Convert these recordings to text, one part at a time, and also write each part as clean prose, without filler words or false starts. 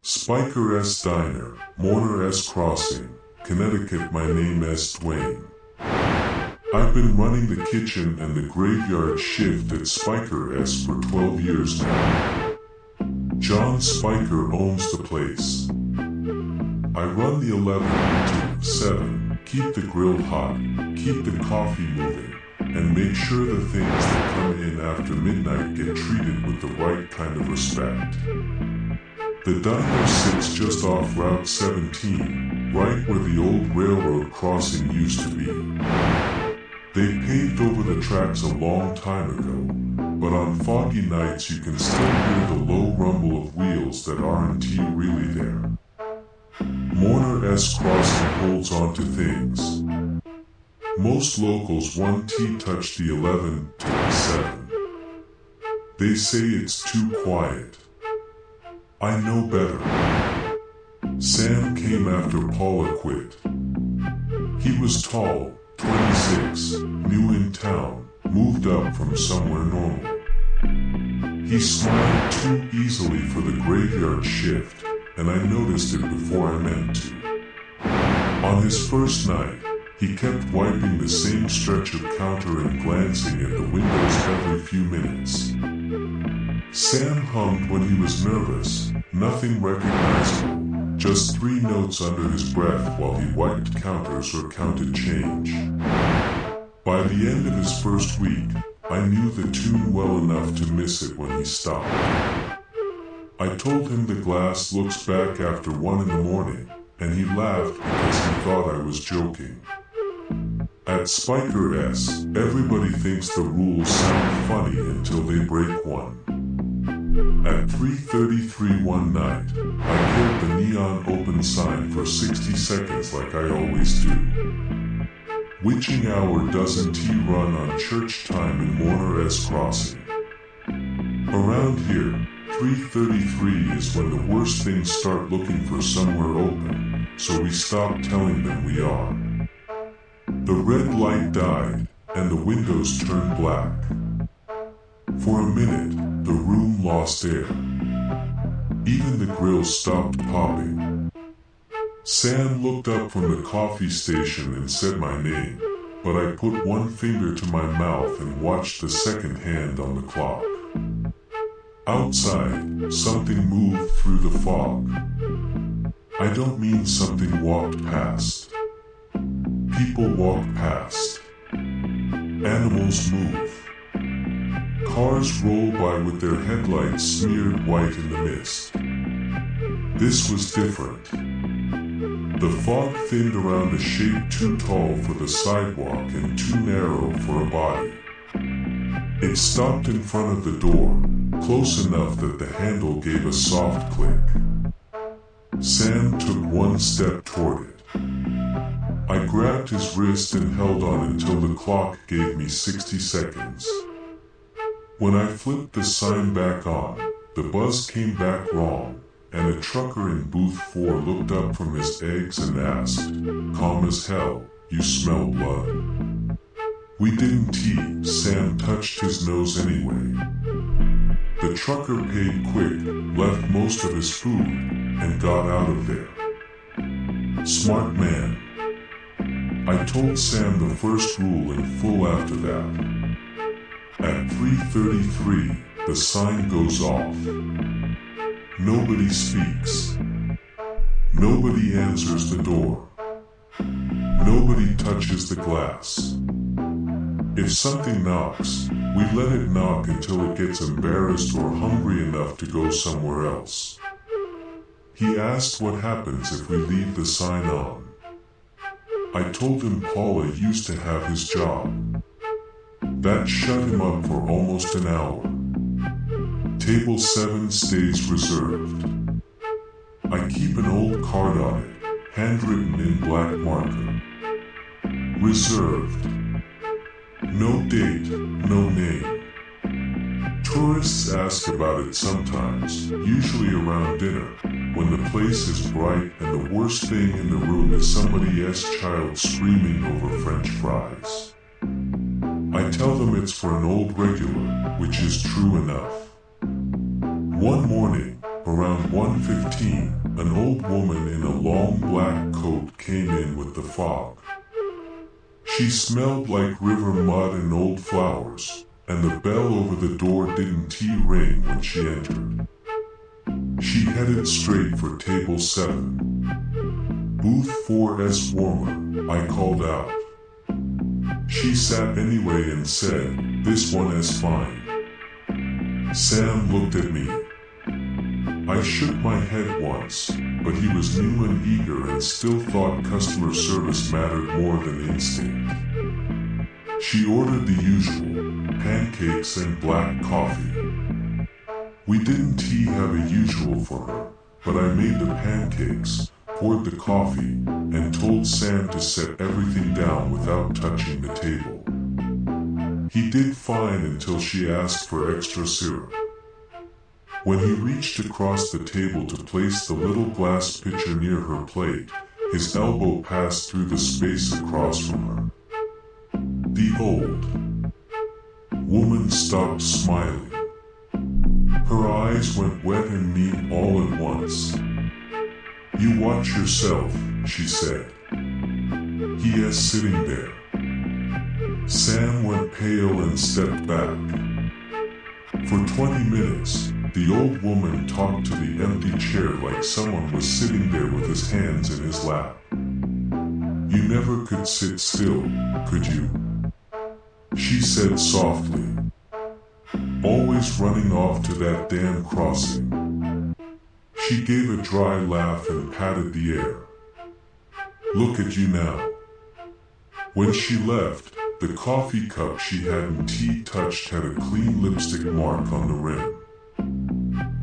Spiker S. Diner, Mourner S. Crossing, Connecticut. My name is Dwayne. I've been running the kitchen and the graveyard shift at Spiker S for 12 years now. John Spiker owns the place. I run the 11 to 7, keep the grill hot, keep the coffee moving, and make sure the things that come in after midnight get treated with the right kind of respect. The diner sits just off Route 17, right where the old railroad crossing used to be. They paved over the tracks a long time ago, but on foggy nights you can still hear the low rumble of wheels that aren't really there. Mourner S. Crossing holds on to things. Most locals 1T touch the 11 to the 7. They say it's too quiet. I know better. Sam came after Paula quit. He was tall, 26, new in town, moved up from somewhere normal. He smiled too easily for the graveyard shift, and I noticed it before I meant to. On his first night, he kept wiping the same stretch of counter and glancing at the windows every few minutes. Sam hummed when he was nervous, nothing recognizable, just 3 notes under his breath while he wiped counters or counted change. By the end of his first week, I knew the tune well enough to miss it when he stopped. I told him the glass looks back after 1 in the morning, and he laughed because he thought I was joking. At Spiker S, everybody thinks the rules sound funny until they break one. At 3:33 one night, I killed the neon open sign for 60 seconds like I always do. Witching hour doesn't run on church time in Mourner S. Crossing. Around here, 3:33 is when the worst things start looking for somewhere open, so we stop telling them we are. The red light died, and the windows turned black. For a minute, the room lost air. Even the grill stopped popping. Sam looked up from the coffee station and said my name, but I put one finger to my mouth and watched the second hand on the clock. Outside, something moved through the fog. I don't mean something walked past. People walk past. Animals move. Cars roll by with their headlights smeared white in the mist. This was different. The fog thinned around a shape too tall for the sidewalk and too narrow for a body. It stopped in front of the door, close enough that the handle gave a soft click. Sam took 1 step toward it. I grabbed his wrist and held on until the clock gave me 60 seconds. When I flipped the sign back on, the buzz came back wrong, and a trucker in booth 4 looked up from his eggs and asked, calm as hell, you smell blood. We didn't tea, Sam touched his nose anyway. The trucker paid quick, left most of his food, and got out of there. Smart man. I told Sam the first rule in full after that. At 3:33, the sign goes off. Nobody speaks. Nobody answers the door. Nobody touches the glass. If something knocks, we let it knock until it gets embarrassed or hungry enough to go somewhere else. He asked what happens if we leave the sign on. I told him Paula used to have his job. That shut him up for almost an hour. Table 7 stays reserved. I keep an old card on it, handwritten in black marker. Reserved. No date, no name. Tourists ask about it sometimes, usually around dinner, when the place is bright and the worst thing in the room is somebody's child screaming over French fries. I tell them it's for an old regular, which is true enough. One morning, around 1:15, an old woman in a long black coat came in with the fog. She smelled like river mud and old flowers, and the bell over the door didn't ring when she entered. She headed straight for table 7. Booth 4's warmer, I called out. She sat anyway and said, "This one is fine." Sam looked at me. I shook my head once, but he was new and eager and still thought customer service mattered more than instinct. She ordered the usual, pancakes and black coffee. We didn't have a usual for her, but I made the pancakes, poured the coffee, and told Sam to set everything down without touching the table. He did fine until she asked for extra syrup. When he reached across the table to place the little glass pitcher near her plate, his elbow passed through the space across from her. The old woman stopped smiling. Her eyes went wet and mean all at once. "You watch yourself," she said. "He is sitting there." Sam went pale and stepped back. For 20 minutes, the old woman talked to the empty chair like someone was sitting there with his hands in his lap. "You never could sit still, could you?" she said softly. "Always running off to that damn crossing." She gave a dry laugh and patted the air. "Look at you now." When she left, the coffee cup she hadn't touched had a clean lipstick mark on the rim.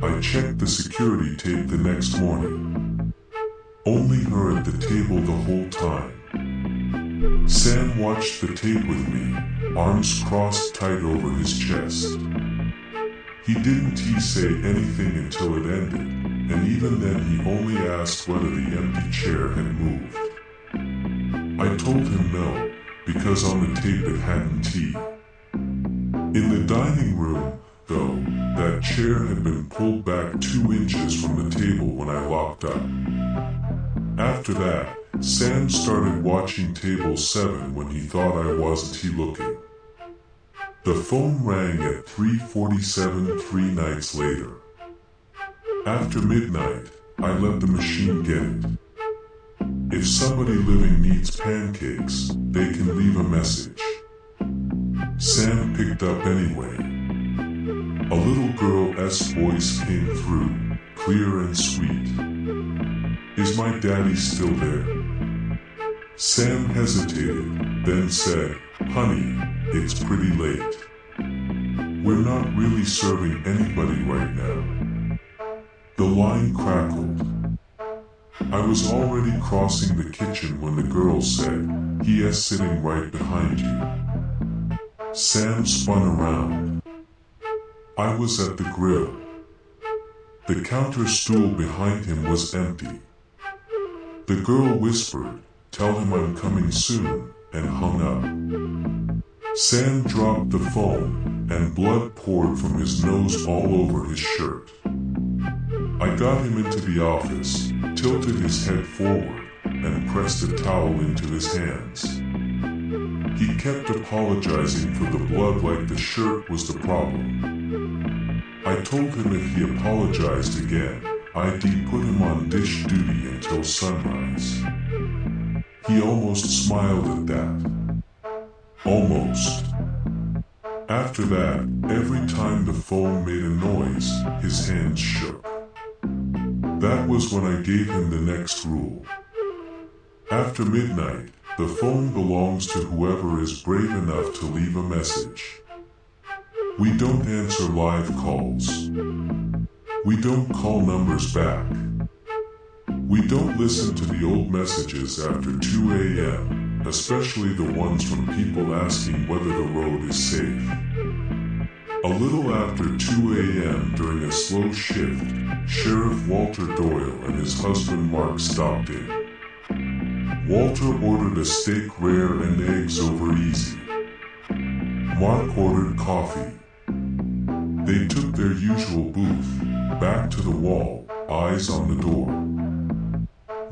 I checked the security tape the next morning. Only her at the table the whole time. Sam watched the tape with me, arms crossed tight over his chest. He didn't say anything until it ended, and even then he only asked whether the empty chair had moved. I told him no, because on the tape it hadn't. In the dining room, though, that chair had been pulled back 2 inches from the table when I locked up. After that, Sam started watching table 7 when he thought I wasn't looking. The phone rang at 3:47 3 nights later. After midnight, I let the machine get it. If somebody living needs pancakes, they can leave a message. Sam picked up anyway. A little girl's voice came through, clear and sweet. "Is my daddy still there?" Sam hesitated, then said, "Honey, it's pretty late. We're not really serving anybody right now." The line crackled. I was already crossing the kitchen when the girl said, "He is sitting right behind you." Sam spun around. I was at the grill. The counter stool behind him was empty. The girl whispered, "Tell him I'm coming soon," and hung up. Sam dropped the phone, and blood poured from his nose all over his shirt. I got him into the office, tilted his head forward, and pressed a towel into his hands. He kept apologizing for the blood like the shirt was the problem. I told him if he apologized again, I'd put him on dish duty until sunrise. He almost smiled at that. Almost. After that, every time the phone made a noise, his hands shook. That was when I gave him the next rule. After midnight, the phone belongs to whoever is brave enough to leave a message. We don't answer live calls. We don't call numbers back. We don't listen to the old messages after 2 a.m., especially the ones from people asking whether the road is safe. A little after 2 a.m. during a slow shift, Sheriff Walter Doyle and his husband Mark stopped in. Walter ordered a steak rare and eggs over easy. Mark ordered coffee. They took their usual booth, back to the wall, eyes on the door.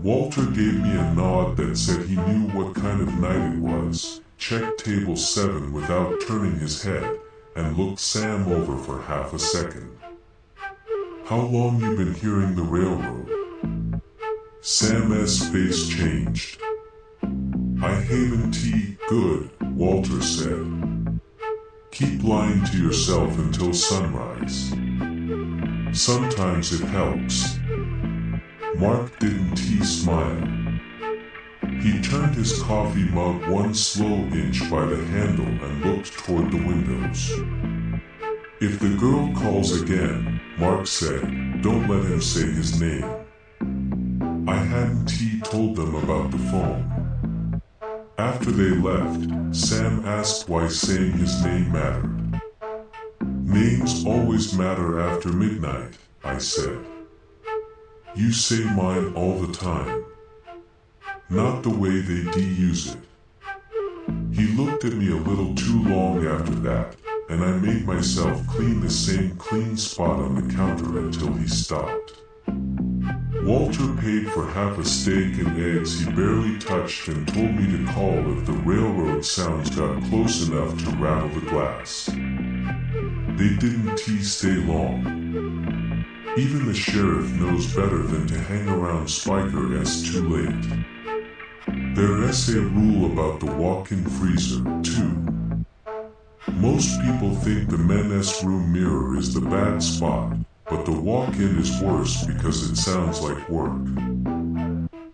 Walter gave me a nod that said he knew what kind of night it was, checked table 7 without turning his head, and looked Sam over for half a second. "How long you been hearing the railroad?" Sam's face changed. "I haven't good," Walter said. "Keep lying to yourself until sunrise. Sometimes it helps." Mark didn't smile. He turned his coffee mug one slow inch by the handle and looked toward the windows. "If the girl calls again," Mark said, "don't let him say his name." I hadn't told them about the phone. After they left, Sam asked why saying his name mattered. "Names always matter after midnight," I said. "You say mine all the time. Not the way they use it." He looked at me a little too long after that, and I made myself clean the same clean spot on the counter until he stopped. Walter paid for half a steak and eggs he barely touched and told me to call if the railroad sounds got close enough to rattle the glass. They didn't stay long. Even the sheriff knows better than to hang around Spiker too late. There's a rule about the walk-in freezer, too. Most people think the men's room mirror is the bad spot, but the walk-in is worse because it sounds like work.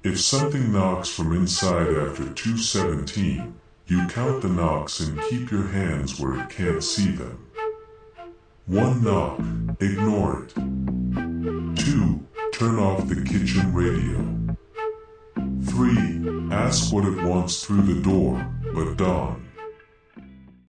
If something knocks from inside after 2:17, you count the knocks and keep your hands where it can't see them. 1 knock, ignore it. 2, turn off the kitchen radio. 3, ask what it wants through the door, but Dawn.